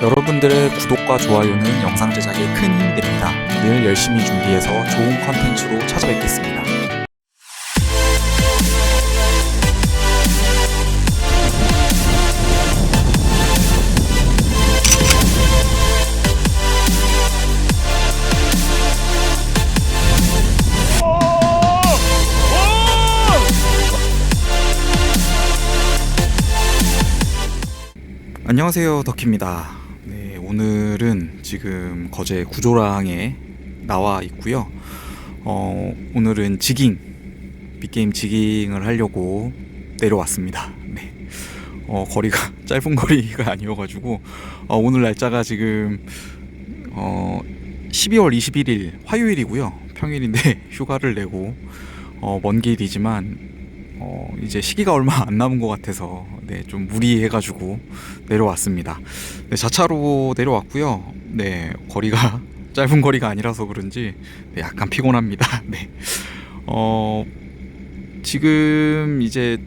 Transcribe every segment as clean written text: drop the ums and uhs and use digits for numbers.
여러분들의 구독과 좋아요는 영상 제작에 큰 힘이 됩니다. 늘 열심히 준비해서 좋은 컨텐츠로 찾아뵙겠습니다. 안녕하세요, 덕희입니다. 네, 오늘은 지금 거제 구조랑에 나와 있고요. 오늘은 지깅, 빅게임 지깅을 하려고 내려왔습니다. 네. 거리가 짧은 거리가 아니어가지고 오늘 날짜가 지금 12월 21일 화요일이고요. 평일인데 휴가를 내고 먼 길이지만 이제 시기가 얼마 안 남은 것 같아서 좀 무리해가지고 내려왔습니다. 자차로 내려왔고요. 거리가 짧은 거리가 아니라서 그런지 약간 피곤합니다. 지금 이제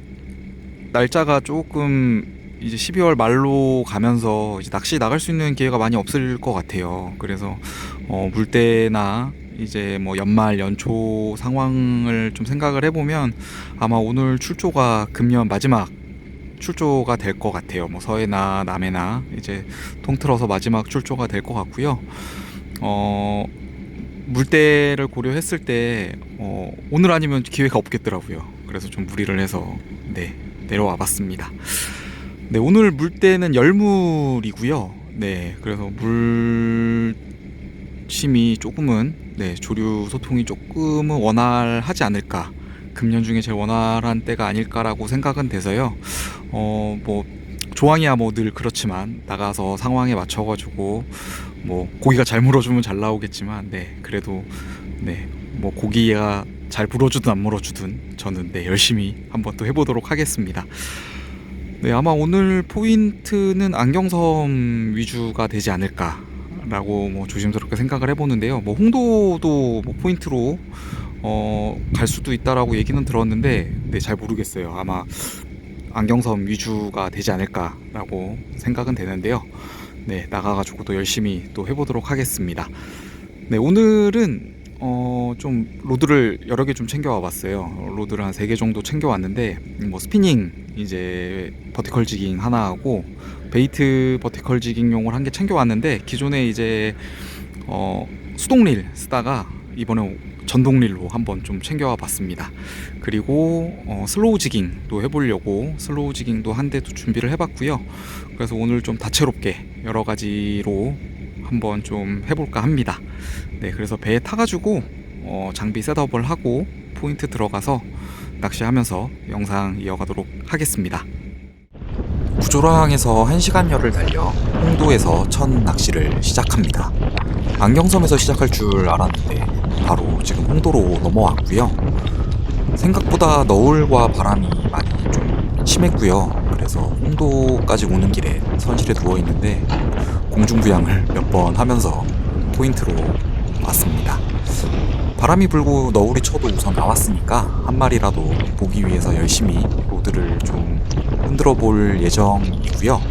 날짜가 조금 이제 12월 말로 가면서 이제 낚시 나갈 수 있는 기회가 많이 없을 것 같아요. 그래서 물때나 이제 뭐 연말 연초 상황을 좀 생각을 해보면 아마 오늘 출조가 금년 마지막 출조가 될 것 같아요. 뭐 서해나 남해나 이제 통틀어서 마지막 출조가 될 것 같고요. 물때를 고려했을 때 오늘 아니면 기회가 없겠더라고요. 그래서 좀 무리를 해서 내려와 봤습니다. 오늘 물때는 열물이고요. 그래서 물심이 조금은 조류 소통이 조금은 원활하지 않을까, 금년 중에 제일 원활한 때가 아닐까라고 생각은 돼서요. 뭐 조항이야 뭐 늘 그렇지만 나가서 상황에 맞춰가지고 뭐 고기가 잘 물어주면 잘 나오겠지만 그래도 뭐 고기가 잘 물어주든 안 물어주든 저는 열심히 한번 또 해보도록 하겠습니다. 아마 오늘 포인트는 안경섬 위주가 되지 않을까 라고 뭐 조심스럽게 생각을 해보는데요. 뭐 홍도도 뭐 포인트로 갈 수도 있다라고 얘기는 들었는데 잘 모르겠어요. 아마 안경섬 위주가 되지 않을까라고 생각은 되는데요. 나가가지고 또 열심히 또 해보도록 하겠습니다. 오늘은 좀 로드를 여러 개 좀 챙겨와 봤어요. 로드를 한 3개 정도 챙겨왔는데 뭐 스피닝 이제 버티컬 지깅 하나 하고 베이트 버티컬 지깅용을 한 개 챙겨왔는데 기존에 이제 수동릴 쓰다가 이번에 전동릴로 한번 좀 챙겨와 봤습니다. 그리고 슬로우 지깅도 해보려고 슬로우 지깅도 한 대도 준비를 해봤고요. 그래서 오늘 좀 다채롭게 여러 가지로 한번 좀 해볼까 합니다. 그래서 배에 타가지고 장비 셋업을 하고 포인트 들어가서 낚시하면서 영상 이어가도록 하겠습니다. 구조랑에서 1시간여를 달려 홍도에서 첫 낚시를 시작합니다. 안경섬에서 시작할 줄 알았는데 바로 지금 홍도로 넘어왔고요. 생각보다 너울과 바람이 많이 좀 심했고요. 그래서 홍도까지 오는 길에 선실에 누워있는데 공중부양을 몇 번 하면서 포인트로 왔습니다. 바람이 불고 너울이 쳐도 우선 나왔으니까 한 마리라도 보기 위해서 열심히 로드를 좀 흔들어 볼 예정이고요.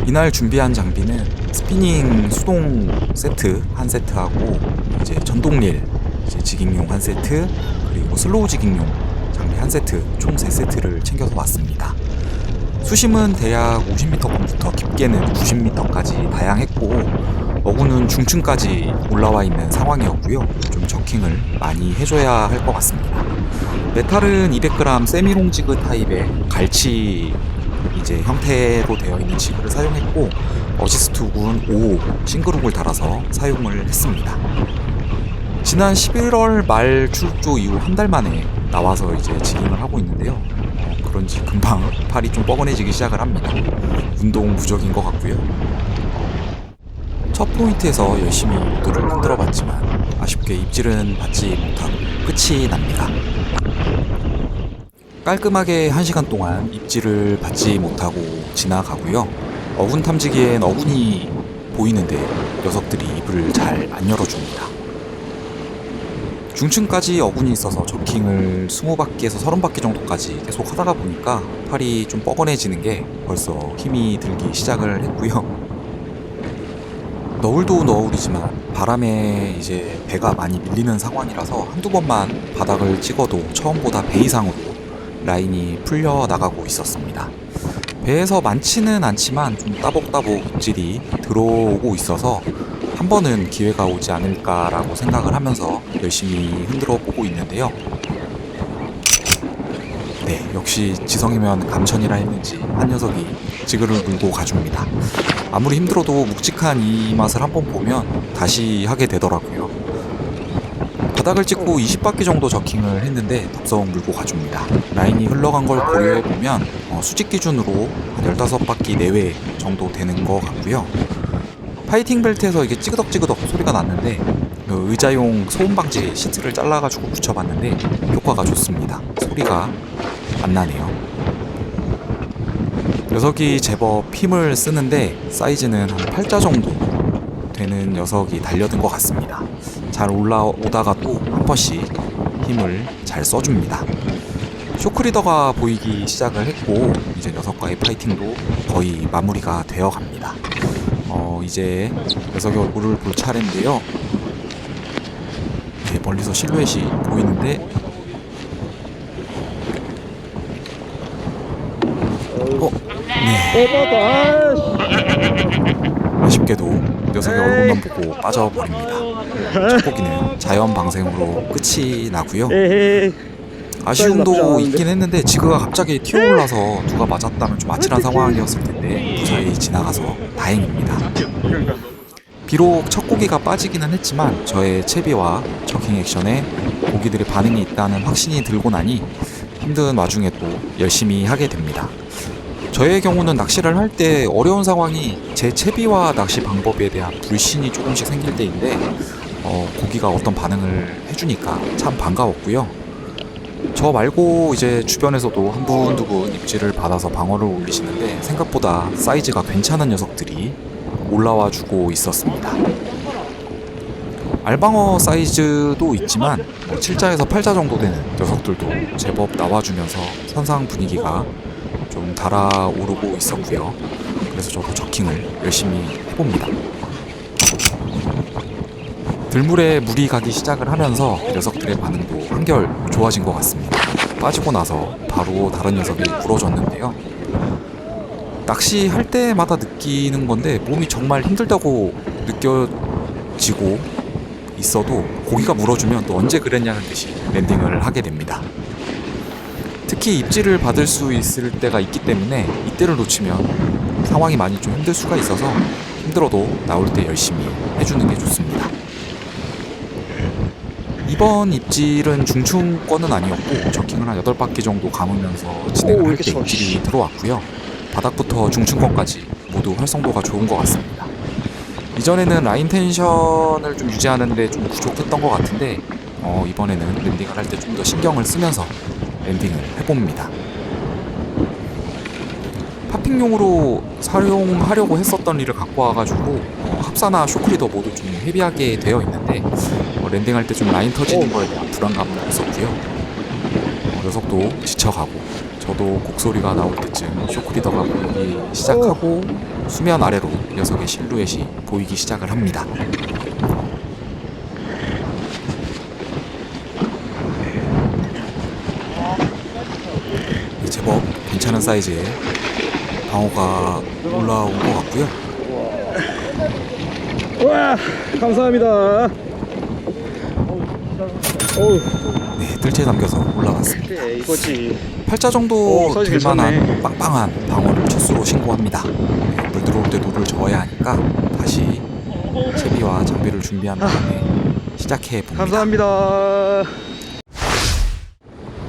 이날 준비한 장비는 스피닝 수동 세트 한 세트하고 이제 전동릴 이제 지깅용 한 세트, 그리고 슬로우 지깅용 장비 한 세트, 총 3세트를 챙겨서 왔습니다. 수심은 대략 50m부터 깊게는 90m까지 다양했고 어구는 중층까지 올라와 있는 상황이었고요. 좀 저킹을 많이 해줘야 할 것 같습니다. 메탈은 200g 세미롱 지그 타입의 갈치 이제 형태로 되어 있는 지그를 사용했고 어시스트 훅은 5 싱글훅을 달아서 사용을 했습니다. 지난 11월 말 출조 이후 한 달 만에 나와서 이제 지깅을 하고 있는데요. 그런지 금방 팔이 좀 뻐근해지기 시작을 합니다. 운동 부족인 것 같고요. 첫 포인트에서 열심히 로드를 흔들어 봤지만 아쉽게 입질은 받지 못하고 끝이 납니다. 깔끔하게 1시간 동안 입질을 받지 못하고 지나가고요. 어군 탐지기엔 어군이 보이는데 녀석들이 입을 잘 안 열어줍니다. 중층까지 어군이 있어서 저킹을 20바퀴에서 30바퀴 정도까지 계속 하다가 보니까 팔이 좀 뻐근해지는 게 벌써 힘이 들기 시작을 했고요. 너울도 너울이지만 바람에 이제 배가 많이 밀리는 상황이라서 한두 번만 바닥을 찍어도 처음보다 배 이상으로 라인이 풀려 나가고 있었습니다. 배에서 많지는 않지만 좀 따복따복 입질이 들어오고 있어서 한 번은 기회가 오지 않을까라고 생각을 하면서 열심히 흔들어 보고 있는데요. 네, 역시 지성이면 감천이라 했는지 한 녀석이 지그를 물고 가줍니다. 아무리 힘들어도 묵직한 이 맛을 한번 보면 다시 하게 되더라고요. 바닥을 찍고 20바퀴 정도 저킹을 했는데 덥석 물고 가줍니다. 라인이 흘러간 걸 고려해보면 수직 기준으로 한 15바퀴 내외 정도 되는 것 같고요. 파이팅 벨트에서 이게 찌그덕찌그덕 소리가 났는데 그 의자용 소음 방지 시트를 잘라가지고 붙여봤는데 효과가 좋습니다. 소리가 안 나네요. 녀석이 제법 힘을 쓰는데 사이즈는 한 8자 정도 되는 녀석이 달려든 것 같습니다. 잘 올라오다가 또 한 번씩 힘을 잘 써줍니다. 쇼크리더가 보이기 시작을 했고 이제 녀석과의 파이팅도 거의 마무리가 되어 갑니다. 이제 녀석의 얼굴을 볼 차례인데요. 네, 멀리서 실루엣이 보이는데 네. 아쉽게도 녀석의 얼굴만 보고 빠져버립니다. 첫 고기는 자연 방생으로 끝이 나고요. 아쉬움도 있긴 했는데 지그가 갑자기 튀어올라서 누가 맞았다면 좀 아찔한 상황이었을 텐데 무사히 지나가서 다행입니다. 비록 첫 고기가 빠지기는 했지만 저의 채비와 저킹 액션에 고기들의 반응이 있다는 확신이 들고 나니 힘든 와중에 또 열심히 하게 됩니다. 저의 경우는 낚시를 할 때 어려운 상황이 제 채비와 낚시 방법에 대한 불신이 조금씩 생길 때인데 고기가 어떤 반응을 해주니까 참 반가웠고요. 저 말고 이제 주변에서도 한 분 두 분 입질을 받아서 방어를 올리시는데 생각보다 사이즈가 괜찮은 녀석들이 올라와 주고 있었습니다. 알방어 사이즈도 있지만 7자에서 8자 정도 되는 녀석들도 제법 나와주면서 선상 분위기가 좀 달아오르고 있었고요. 그래서 저도 저킹을 열심히 해봅니다. 들물에 물이 가기 시작을 하면서 녀석들의 반응도 한결 좋아진 것 같습니다. 빠지고 나서 바로 다른 녀석이 부러졌는데요. 낚시할 때마다 느끼는 건데 몸이 정말 힘들다고 느껴지고 있어도 고기가 물어주면 또 언제 그랬냐는 듯이 랜딩을 하게 됩니다. 특히 입질을 받을 수 있을 때가 있기 때문에 이때를 놓치면 상황이 많이 좀 힘들 수가 있어서 힘들어도 나올 때 열심히 해주는 게 좋습니다. 이번 입질은 중충권은 아니었고 저킹을 한 8바퀴 정도 감으면서 진행을 할 때 입질이 들어왔고요. 바닥부터 중층권까지 모두 활성도가 좋은 것 같습니다. 이전에는 라인 텐션을 좀 유지하는데 좀 부족했던 것 같은데 이번에는 랜딩을 할 때 좀 더 신경을 쓰면서 랜딩을 해봅니다. 파핑용으로 사용하려고 했었던 리를 갖고 와가지고 합사나 쇼크리더 모두 좀 헤비하게 되어 있는데 랜딩할 때 좀 라인 터지는 거에 대한 불안감도 있었고요. 녀석도 지쳐가고 저도 곡소리가 나올 때쯤 쇼크리더가 보이기 시작하고 수면 아래로 녀석의 실루엣이 보이기 시작을 합니다. 제법 괜찮은 사이즈의 방어가 올라온 것 같고요. 와, 감사합니다. 네, 뜰채 담겨서 올라갔습니다. 그래, 이거지. 8자 정도 사이즈 될 만한 괜찮네. 빵빵한 방어를 첫수로 신고합니다. 네, 물 들어올 때 노를 저어야 하니까 다시 채비와 장비를 준비한 다음에 시작해 봅니다. 감사합니다.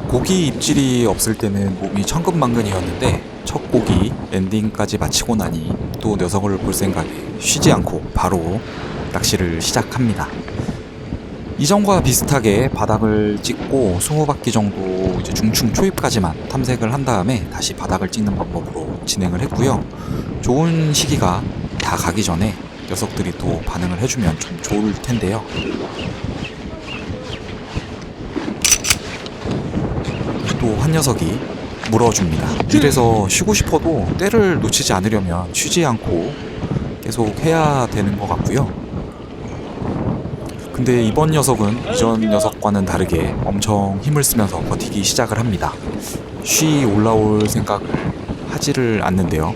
고기 입질이 없을 때는 몸이 천근만근이었는데 첫 고기 랜딩까지 마치고 나니 또 녀석을 볼 생각에 쉬지 않고 바로 낚시를 시작합니다. 이전과 비슷하게 바닥을 찍고 20바퀴 정도 이제 중충 초입까지만 탐색을 한 다음에 다시 바닥을 찍는 방법으로 진행을 했고요. 좋은 시기가 다 가기 전에 녀석들이 또 반응을 해주면 좀 좋을 텐데요. 또 한 녀석이 물어줍니다. 일에서 쉬고 싶어도 때를 놓치지 않으려면 쉬지 않고 계속 해야 되는 것 같고요. 근데 이번 녀석은 이전 녀석과는 다르게 엄청 힘을 쓰면서 버티기 시작을 합니다. 쉬 올라올 생각을 하지를 않는데요.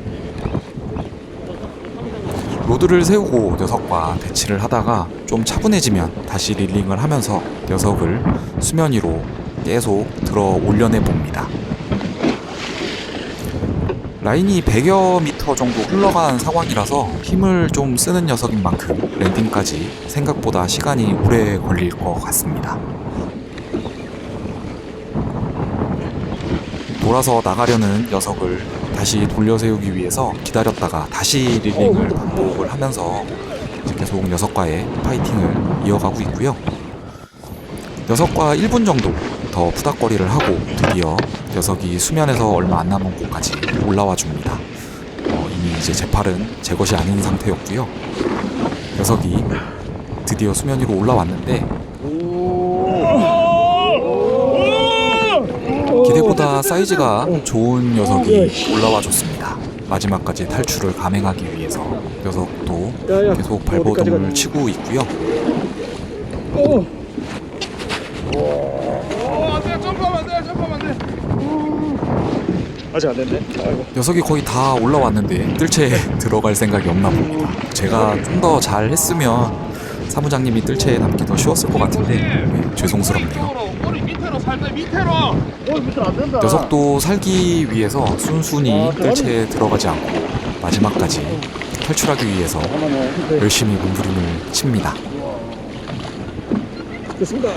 로드를 세우고 녀석과 대치를 하다가 좀 차분해지면 다시 릴링을 하면서 녀석을 수면 위로 계속 들어 올려내 봅니다. 라인이 100여 미터 정도 흘러간 상황이라서 힘을 좀 쓰는 녀석인 만큼 랜딩까지 생각보다 시간이 오래 걸릴 것 같습니다. 돌아서 나가려는 녀석을 다시 돌려 세우기 위해서 기다렸다가 다시 릴링을 반복을 하면서 계속 녀석과의 파이팅을 이어가고 있고요. 녀석과 1분 정도 더 푸닥거리를 하고 드디어 녀석이 수면에서 얼마 안 남은 곳까지 올라와 줍니다. 이미 이제 제 팔은 제 것이 아닌 상태였고요. 녀석이 드디어 수면 위로 올라왔는데 기대보다 사이즈가 좋은 녀석이 올라와 줬습니다. 마지막까지 탈출을 감행하기 위해서 녀석도 계속 발버둥을 치고 있고요. 아직 안 됐네. 아이고. 녀석이 거의 다 올라왔는데 뜰채에 들어갈 생각이 없나 봅니다. 제가 좀 더 잘 했으면 사무장님이 뜰채에 남기 더 쉬웠을 것 같은데 죄송스럽네요. 꼬리 밑으로 살때 밑으로. 밑에 안 된다. 녀석도 살기 위해서 순순히 뜰채에 들어가지 않고 마지막까지 탈출하기 위해서 열심히 몸부림을 칩니다. 됐습니다.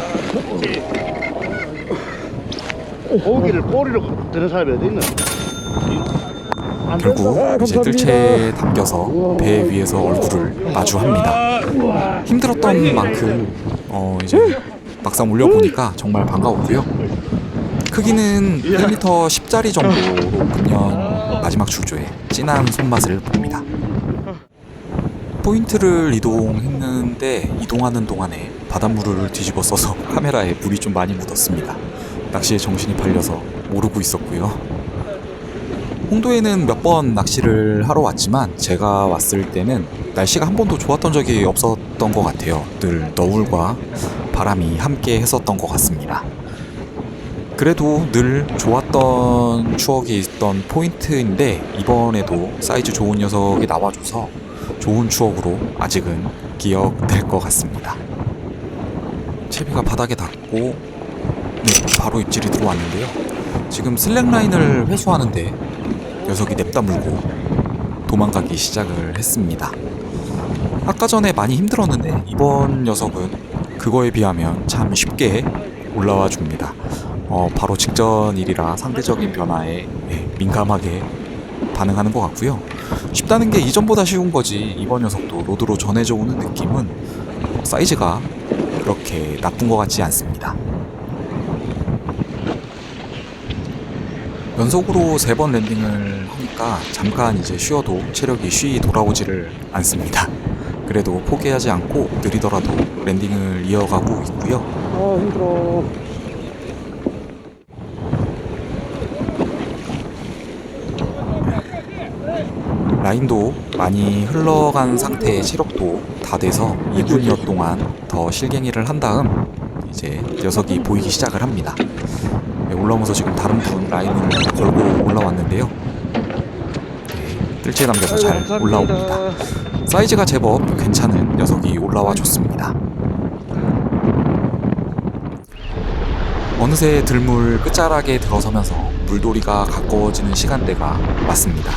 고기를 꼬리로 드는 사람이 어디 있나? 결국 이제 뜰채에 담겨서 배 위에서 얼굴을 마주합니다. 힘들었던 만큼 이제 막상 올려보니까 정말 반가웠고요. 크기는 1m 10짜리 정도로 금년 마지막 출조에 진한 손맛을 봅니다. 포인트를 이동했는데 이동하는 동안에 바닷물을 뒤집어 써서 카메라에 물이 좀 많이 묻었습니다. 낚시에 정신이 팔려서 모르고 있었고요. 홍도에는 몇 번 낚시를 하러 왔지만 제가 왔을 때는 날씨가 한 번도 좋았던 적이 없었던 것 같아요. 늘 너울과 바람이 함께 했었던 것 같습니다. 그래도 늘 좋았던 추억이 있던 포인트인데 이번에도 사이즈 좋은 녀석이 나와줘서 좋은 추억으로 아직은 기억될 것 같습니다. 채비가 바닥에 닿고 바로 입질이 들어왔는데요. 지금 슬랙라인을 회수하는데 녀석이 냅다 물고 도망가기 시작을 했습니다. 아까 전에 많이 힘들었는데 이번 녀석은 그거에 비하면 참 쉽게 올라와 줍니다. 바로 직전 일이라 상대적인 변화에 민감하게 반응하는 것 같고요. 쉽다는 게 이전보다 쉬운 거지 이번 녀석도 로드로 전해져 오는 느낌은 사이즈가 그렇게 나쁜 것 같지 않습니다. 연속으로 3번 랜딩을 하니까 잠깐 이제 쉬어도 체력이 쉬이 돌아오지를 않습니다. 그래도 포기하지 않고 느리더라도 랜딩을 이어가고 있고요. 힘들어. 라인도 많이 흘러간 상태의 체력도 다 돼서 2분여 동안 더 실갱이를 한 다음 이제 녀석이 보이기 시작을 합니다. 올라오면서 지금 다른 분 라인을 걸고 올라왔는데요. 뜰채에 남겨서 잘 올라옵니다. 사이즈가 제법 괜찮은 녀석이 올라와 줬습니다. 어느새 들물 끝자락에 들어서면서 물돌이가 가까워지는 시간대가 왔습니다.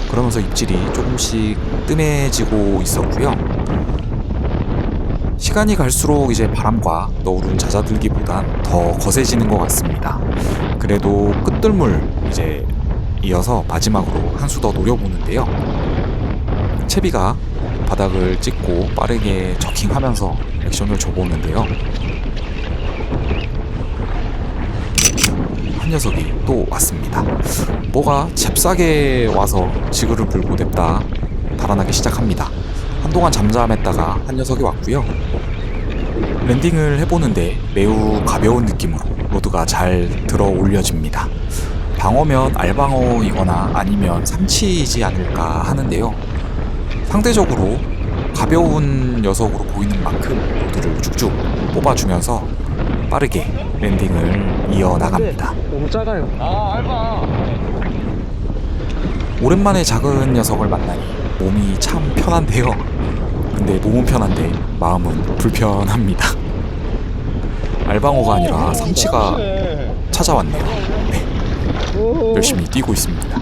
그러면서 입질이 조금씩 뜸해지고 있었고요. 시간이 갈수록 이제 바람과 너울은 잦아들기보단 더 거세지는 것 같습니다. 그래도 끝들물 이제 이어서 마지막으로 한 수 더 노려보는데요. 채비가 바닥을 찍고 빠르게 저킹하면서 액션을 줘보는데요. 한 녀석이 또 왔습니다. 뭐가 잽싸게 와서 지그를 불고 냅다 달아나기 시작합니다. 한동안 잠잠했다가 한 녀석이 왔고요. 랜딩을 해보는데 매우 가벼운 느낌으로 로드가 잘 들어 올려집니다. 방어면 알방어이거나 아니면 삼치이지 않을까 하는데요. 상대적으로 가벼운 녀석으로 보이는 만큼 로드를 쭉쭉 뽑아주면서 빠르게 랜딩을 이어나갑니다. 너무 작아요. 아 알바. 오랜만에 작은 녀석을 만나니 몸이 참 편한데요. 근데 몸은 편한데 마음은 불편합니다. 알방어가 아니라 삼치가 찾아왔네요. 네, 열심히 뛰고 있습니다.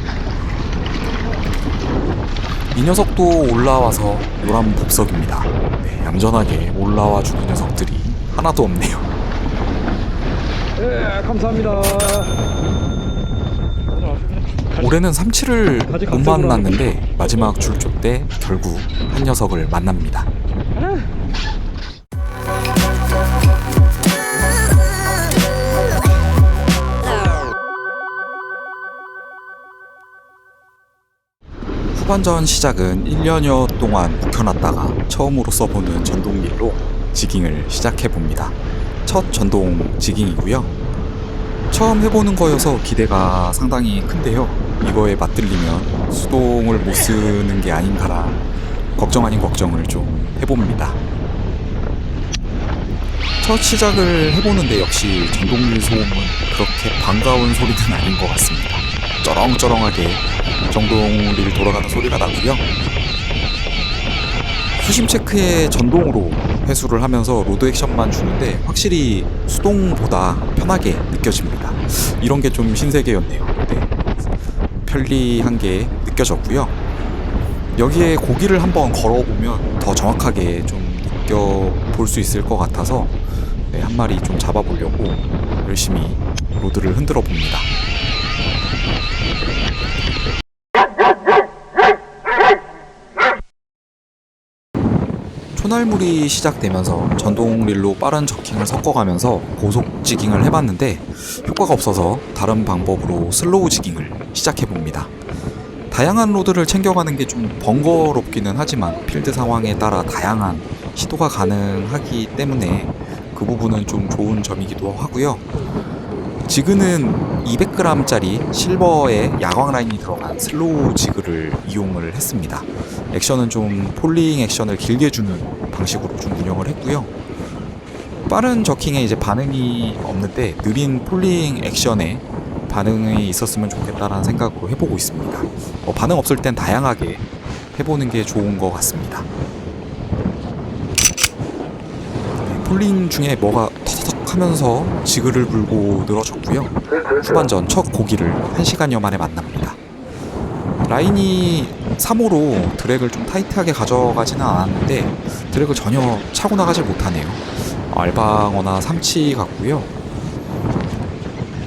이 녀석도 올라와서 노란 복석입니다. 네, 얌전하게 올라와 주는 녀석들이 하나도 없네요. 예, 감사합니다. 올해는 삼치를 못 만났는데 마지막 줄조 때 결국 한 녀석을 만납니다. 후반전 시작은 1년여 동안 묵혀놨다가 처음으로 써보는 전동릴로 지깅을 시작해봅니다. 첫 전동 지깅이고요. 처음 해보는 거여서 기대가 상당히 큰데요. 이거에 맞들리면 수동을 못 쓰는 게 아닌가라 걱정 아닌 걱정을 좀 해봅니다. 첫 시작을 해보는데 역시 전동릴 소음은 그렇게 반가운 소리는 아닌 것 같습니다. 쩌렁쩌렁하게 전동릴 돌아가는 소리가 나고요. 수심 체크에 전동으로 회수를 하면서 로드 액션만 주는데 확실히 수동보다 편하게 느껴집니다. 이런 게 좀 신세계였네요. 네. 편리한 게 느껴졌고요. 여기에 고기를 한번 걸어보면 더 정확하게 좀 느껴볼 수 있을 것 같아서 네, 한 마리 좀 잡아보려고 열심히 로드를 흔들어 봅니다. 초날물이 시작되면서 전동릴로 빠른 저킹을 섞어가면서 고속 지깅을 해봤는데 효과가 없어서 다른 방법으로 슬로우 지깅을 시작해봅니다. 다양한 로드를 챙겨가는 게 좀 번거롭기는 하지만 필드 상황에 따라 다양한 시도가 가능하기 때문에 그 부분은 좀 좋은 점이기도 하고요. 지그는 200g짜리 실버에 야광 라인이 들어간 슬로우 지그를 이용을 했습니다. 액션은 좀 폴링 액션을 길게 주는 방식으로 좀 운영을 했고요. 빠른 저킹에 이제 반응이 없는데 느린 폴링 액션에 반응이 있었으면 좋겠다라는 생각으로 해보고 있습니다. 반응 없을 땐 다양하게 해보는 게 좋은 것 같습니다. 네, 폴링 중에 뭐가 터덕 하면서 지그를 불고 늘어졌고요. 후반전 첫 고기를 1시간여 만에 만납니다. 라인이 3호로 드랙을 좀 타이트하게 가져가지는 않았는데 드랙을 전혀 차고 나가질 못하네요. 알방어나 삼치 같고요.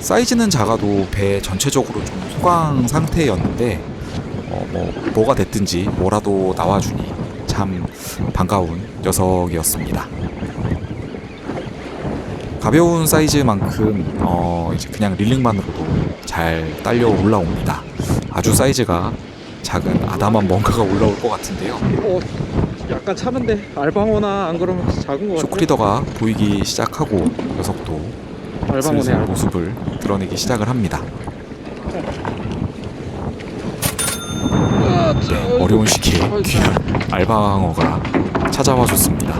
사이즈는 작아도 배 전체적으로 좀 소강 상태였는데 뭐가 됐든지 뭐라도 나와주니 참 반가운 녀석이었습니다. 가벼운 사이즈만큼 이제 그냥 릴링만으로도 잘 딸려 올라옵니다. 아주 사이즈가 작은 아담한 뭔가가 올라올 것 같은데요. 약간 차는데 알방어나 안 그러면 작은 것 같아요. 쇼크리더가 보이기 시작하고 녀석도 슬슬 알방어네. 모습을 드러내기 시작을 합니다. 네, 어려운 시기에 귀한 알방어가 찾아와 줬습니다.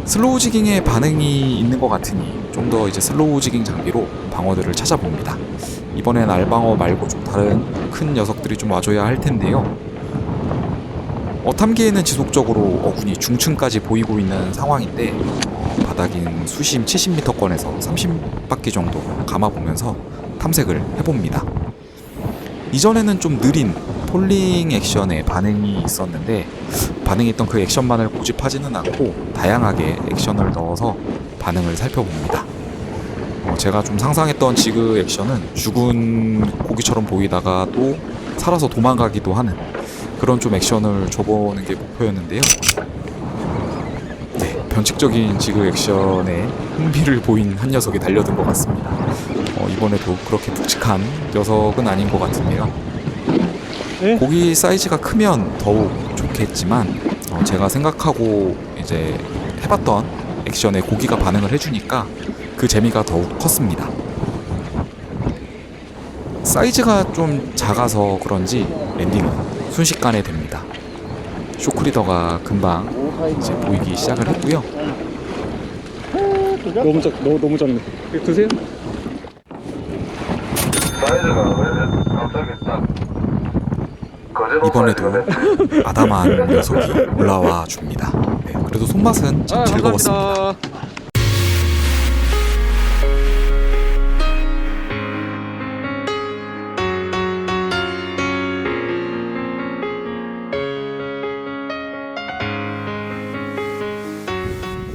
슬로우 지깅에 반응이 있는 것 같으니 좀 더 이제 슬로우 지깅 장비로 방어들을 찾아봅니다. 이번엔 알방어 말고 좀 다른 큰 녀석들이 좀 와줘야 할 텐데요. 어탐기에는 지속적으로 어군이 중층까지 보이고 있는 상황인데 바닥인 수심 70m권에서 30바퀴 정도 감아보면서 탐색을 해봅니다. 이전에는 좀 느린 폴링 액션에 반응이 있었는데 반응했던 그 액션만을 고집하지는 않고 다양하게 액션을 넣어서 반응을 살펴봅니다. 제가 좀 상상했던 지그 액션은 죽은 고기처럼 보이다가 또 살아서 도망가기도 하는 그런 좀 액션을 줘보는 게 목표였는데요. 네, 변칙적인 지그 액션에 흥미를 보인 한 녀석이 달려든 것 같습니다. 이번에도 그렇게 묵직한 녀석은 아닌 것 같은데요. 네? 고기 사이즈가 크면 더욱 좋겠지만 제가 생각하고 이제 해봤던 액션에 고기가 반응을 해주니까 그 재미가 더욱 컸습니다. 사이즈가 좀 작아서 그런지 랜딩은 순식간에 됩니다. 쇼크리더가 금방 이제 보이기 시작을 했고요. 너무 작네. 이거 드세요? 이번에도 아담한 녀석이 올라와 줍니다. 네, 그래도 손맛은 참 즐거웠습니다. 감사합니다.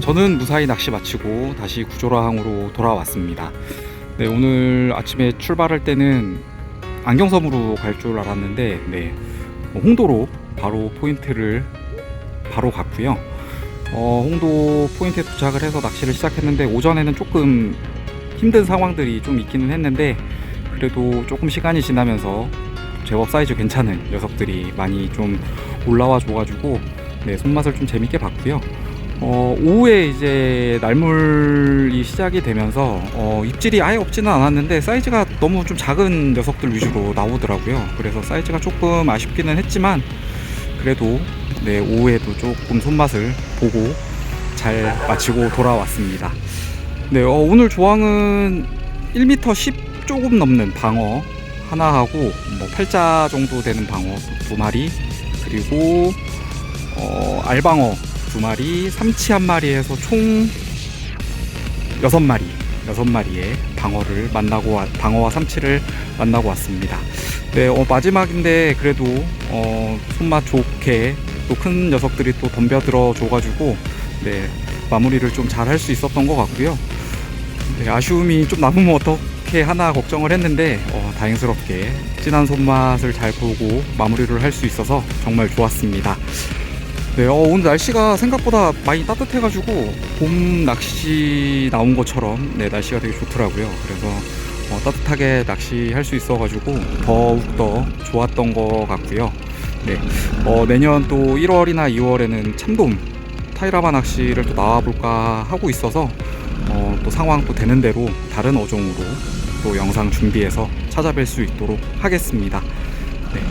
저는 무사히 낚시 마치고 다시 구조라항으로 돌아왔습니다. 네, 오늘 아침에 출발할 때는 안경섬으로 갈 줄 알았는데 네, 홍도로 바로 포인트를 바로 갔고요. 홍도 포인트에 도착을 해서 낚시를 시작했는데 오전에는 조금 힘든 상황들이 좀 있기는 했는데 그래도 조금 시간이 지나면서 제법 사이즈 괜찮은 녀석들이 많이 좀 올라와 줘가지고 네, 손맛을 좀 재밌게 봤고요. 오후에 이제 날물이 시작이 되면서 입질이 아예 없지는 않았는데 사이즈가 너무 좀 작은 녀석들 위주로 나오더라고요. 그래서 사이즈가 조금 아쉽기는 했지만 그래도 네, 오후에도 조금 손맛을 보고 잘 마치고 돌아왔습니다. 네, 오늘 조항은 1m 10 조금 넘는 방어 하나하고 뭐 팔자 정도 되는 방어 2마리 그리고 알방어 2마리, 삼치 1마리에서 총 6마리의 방어와 삼치를 만나고 왔습니다. 네, 마지막인데 그래도 손맛 좋게 또 큰 녀석들이 또 덤벼들어 줘가지고 네, 마무리를 좀 잘 할 수 있었던 것 같고요. 네, 아쉬움이 좀 남으면 어떻게 하나 걱정을 했는데 다행스럽게 진한 손맛을 잘 보고 마무리를 할 수 있어서 정말 좋았습니다. 네, 오늘 날씨가 생각보다 많이 따뜻해가지고 봄 낚시 나온 것처럼 네, 날씨가 되게 좋더라고요. 그래서 따뜻하게 낚시할 수 있어가지고 더욱더 좋았던 것 같고요. 네, 내년 또 1월이나 2월에는 참돔 타이라바 낚시를 또 나와볼까 하고 있어서 또 상황 또 되는 대로 다른 어종으로 또 영상 준비해서 찾아뵐 수 있도록 하겠습니다. 네,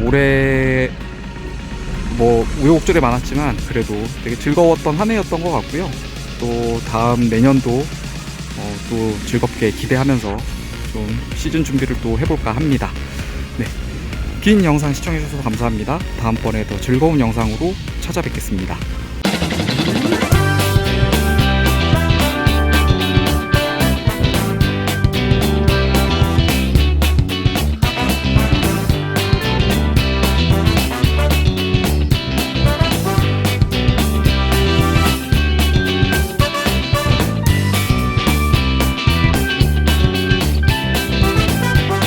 올해 뭐 우여곡절이 많았지만 그래도 되게 즐거웠던 한 해였던 것 같고요. 또 다음 내년도 또 즐겁게 기대하면서 좀 시즌 준비를 또 해볼까 합니다. 네, 긴 영상 시청해주셔서 감사합니다. 다음번에 더 즐거운 영상으로 찾아뵙겠습니다.